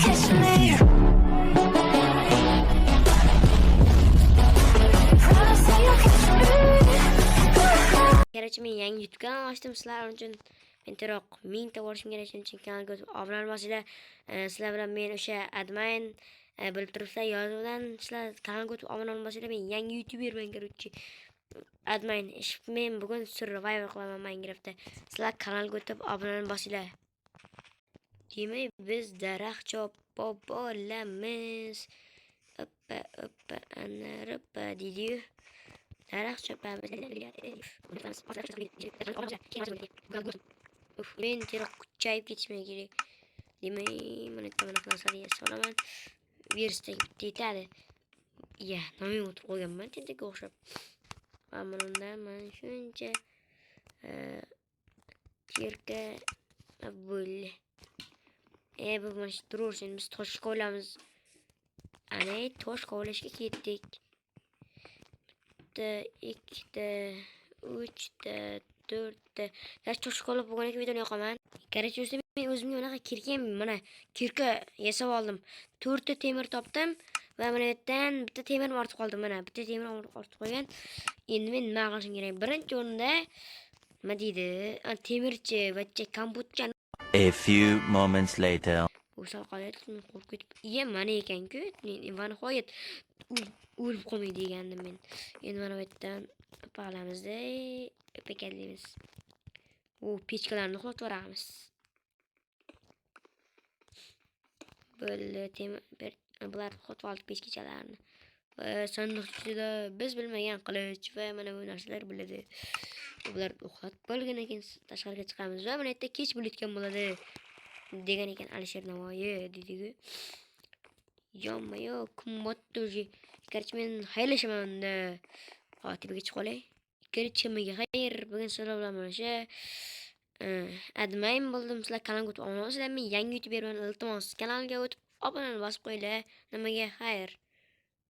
catch me. Promise that you'll catch me. Gerçi men yangi YouTube kanal açtım sizlar uchun. Menteroq 1000 ta bo'lishim kerak uchun kanalga obuna bo'lsanglar, sizlar bilan men o'sha admin bilib turibsizlar yozuvdan sizlar kanalga obuna bo'lsanglar men yangi YouTuberman korоче. Admin men bugun survivor qilaman Minecraftda. Sizlar kanalga o'tib obuna bo'lsanglar. Demak, biz daraxt chopib olamiz. Oppa oppa ana oppa deydi-yu. Daraxt chopamiz. Men teroq kuchayib ketishmay kerak. Demak, mana qanaqa solaman. Virusdagi bitta yetadi. Ya, noming o'tib qo'yganman tentakka o'xshab. Mana undan mana shuncha yerga bo'ldi. Bu mana shu tursin biz tosh qo'yamiz. Ana tosh qo'lashga ketdik. 1 2 3 4 Yosh tosh qo'lab bo'lgan videoni yoqaman. Qarang o'zim men o'zimga bunaqa kirgan mana kirka yasab oldim. 4 ta temir topdim va mana bu yerdan bitta temir ortib qoldi. Mana bitta temir ortib qo'ygan. Endi men nima qilishim kerak? Birinchi o'rinda nima deydi? Temirchi va kompyuter. A few moments later. O'sal qolyapti, men qo'rqib ketib. Iya, mana ekan-ku. Va nihoyat o'lib qolmay degandim men. Endi mana bu yerdan palamizda pekadimiz. Pechkalarni qotib yuboramiz. Bular qotib oldik pechkachalarni. Va sandiqchida biz bilmagan qilich va mana bu narsalar bo'ladi. Bular uxlatib bo'lgan ekan tashqariga chiqamiz va mana yerda kech bo'layotgan bo'ladi degan ekan Alisher Navoiy deydi-ku. Yonma-yo kim botdi o'zi. Qarchi men xaylashaman unda. Tepaga chiqib qolay. Kirchimiga xayr, bugun sizlar bilan mana shu admin bo'ldim. Sizlar kanalga o'tib obuna bo'lsanglar, men yangi YouTuberman. Iltimos kanalga o'tib obuna bosib qo'yinglar. Nimaga xayr.